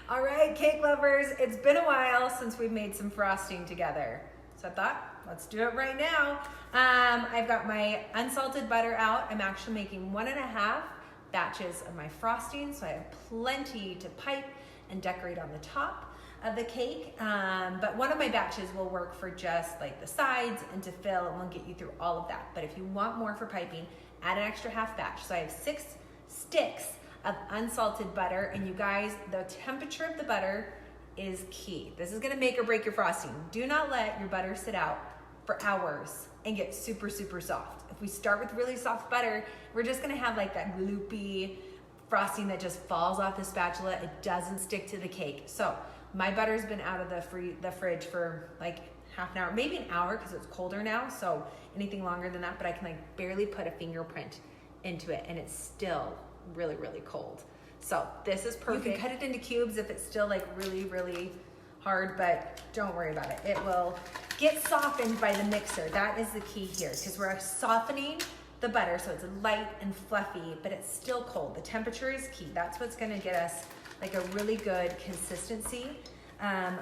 All right, cake lovers, it's been a while since we've made some frosting together. So I thought, let's do it right now. I've got my unsalted butter out. I'm actually making 1.5 batches of my frosting, so I have plenty to pipe and decorate on the top of the cake. But one of my batches will work for just like the sides and to fill, and we'll get you through all of that. But if you want more for piping, add an extra half batch. So I have 6 sticks of unsalted butter, and you guys, the temperature of the butter is key. This is gonna make or break your frosting. Do not let your butter sit out for hours and get super, super soft. If we start with really soft butter, we're just gonna have like that gloopy frosting that just falls off the spatula. It doesn't stick to the cake. So my butter's been out of the fridge for like half an hour, maybe an hour because it's colder now. So anything longer than that, but I can like barely put a fingerprint into it and it's still really, really cold. So this is perfect. You can cut it into cubes if it's still like really, really hard, but don't worry about it. It will get softened by the mixer. That is the key here, because we're softening the butter so it's light and fluffy, but it's still cold. The temperature is key. That's what's gonna get us like a really good consistency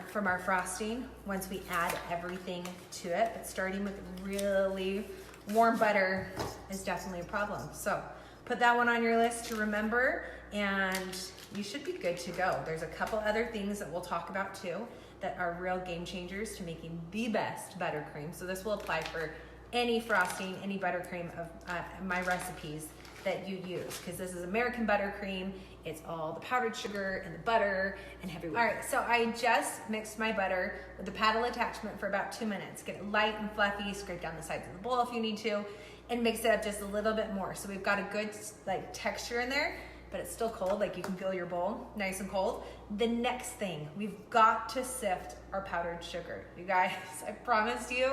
from our frosting once we add everything to it. But starting with really warm butter is definitely a problem. So put that one on your list to remember, and you should be good to go. There's a couple other things that we'll talk about too that are real game changers to making the best buttercream. So this will apply for any frosting, any buttercream of my recipes that you use, because this is American buttercream. It's all the powdered sugar and the butter and heavy whipping. All right, so I just mixed my butter with the paddle attachment for about 2 minutes. Get it light and fluffy, scrape down the sides of the bowl if you need to, and mix it up just a little bit more. So we've got a good like texture in there, but it's still cold. Like you can feel your bowl nice and cold. The next thing, we've got to sift our powdered sugar. You guys, I promise you,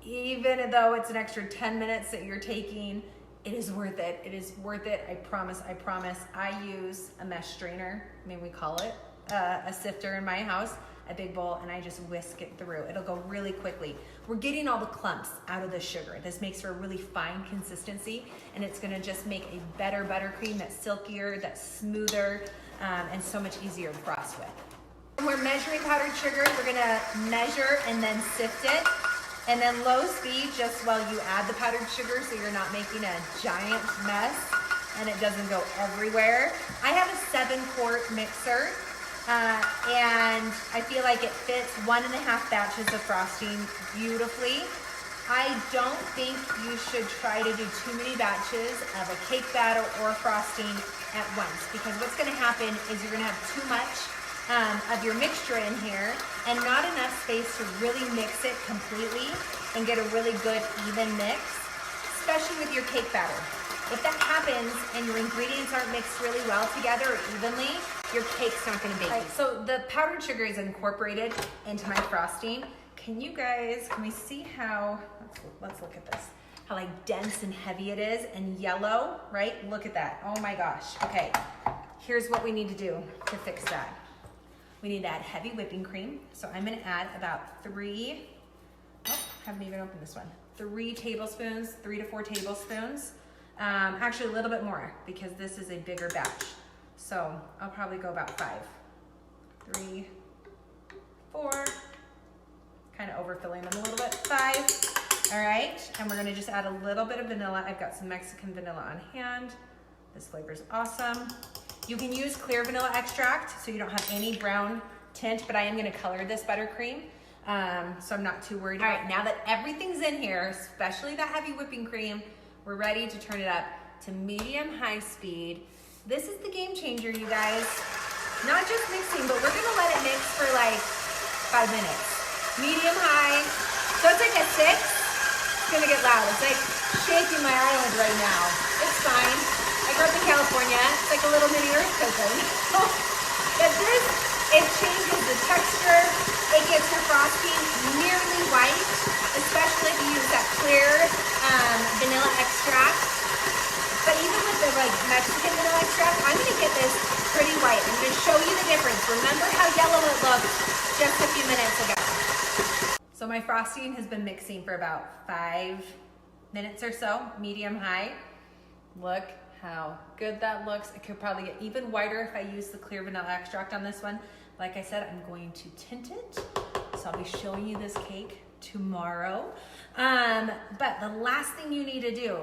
even though it's an extra 10 minutes that you're taking, it is worth it. It is worth it. I promise, I promise. I use a mesh strainer. I mean, we call it a sifter in my house, a big bowl, and I just whisk it through. It'll go really quickly. We're getting all the clumps out of the sugar. This makes for a really fine consistency, and it's gonna just make a better buttercream that's silkier, that's smoother, and so much easier to frost with. When we're measuring powdered sugar, we're gonna measure and then sift it. And then low speed just while you add the powdered sugar so you're not making a giant mess and it doesn't go everywhere. I have a 7-quart mixer and I feel like it fits 1.5 batches of frosting beautifully. I don't think you should try to do too many batches of a cake batter or frosting at once, because what's gonna happen is you're gonna have too much of your mixture in here and not enough space to really mix it completely and get a really good even mix, especially with your cake batter. If that happens and your ingredients aren't mixed really well together or evenly, your cake's not gonna bake. Right, so the powdered sugar is incorporated into my frosting. Can we see how, let's look at this, how like dense and heavy it is and yellow, right? Look at that, oh my gosh. Okay, here's what we need to do to fix that. We need to add heavy whipping cream. So I'm gonna add about 3, haven't even opened this one, 3 tablespoons, 3 to 4 tablespoons. Actually a little bit more because this is a bigger batch. So I'll probably go about 5. 3, 4, kind of overfilling them a little bit, 5. All right, and we're gonna just add a little bit of vanilla. I've got some Mexican vanilla on hand. This flavor's awesome. You can use clear vanilla extract so you don't have any brown tint, but I am gonna color this buttercream, so I'm not too worried. All right, now that everything's in here, especially that heavy whipping cream, we're ready to turn it up to medium-high speed. This is the game changer, you guys. Not just mixing, but we're gonna let it mix for like 5 minutes. Medium-high, so it's like a 6. It's gonna get loud. It's like shaking my island right now. It's fine. I grew up in California. It's like a little mini earthquake. But this, it changes the texture. It gets your frosting nearly white, especially if you use that clear vanilla extract. But even with the like Mexican vanilla extract, I'm gonna get this pretty white. I'm gonna show you the difference. Remember how yellow it looked just a few minutes ago. So my frosting has been mixing for about 5 minutes or so, medium high. Look how good that looks. It could probably get even whiter if I use the clear vanilla extract on this one. Like I said, I'm going to tint it. So I'll be showing you this cake tomorrow. But the last thing you need to do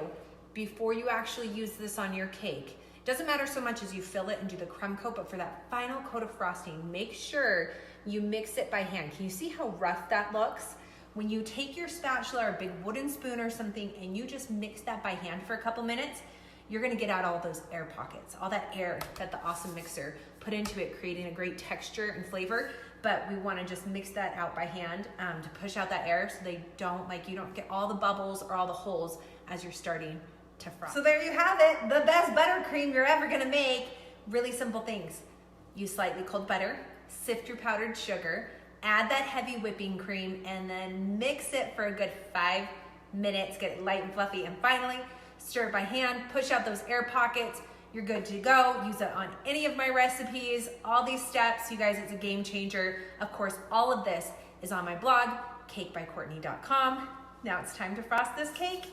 before you actually use this on your cake, doesn't matter so much as you fill it and do the crumb coat, but for that final coat of frosting, make sure you mix it by hand. Can you see how rough that looks? When you take your spatula or a big wooden spoon or something and you just mix that by hand for a couple minutes, you're gonna get out all those air pockets, all that air that the awesome mixer put into it, creating a great texture and flavor. But we wanna just mix that out by hand to push out that air so they don't, you don't get all the bubbles or all the holes as you're starting to frost. So there you have it, the best buttercream you're ever gonna make. Really simple things. Use slightly cold butter, sift your powdered sugar, add that heavy whipping cream, and then mix it for a good 5 minutes, get it light and fluffy, and finally, stir it by hand, push out those air pockets, you're good to go. Use it on any of my recipes, all these steps, you guys, it's a game changer. Of course, all of this is on my blog, cakebycourtney.com. Now it's time to frost this cake.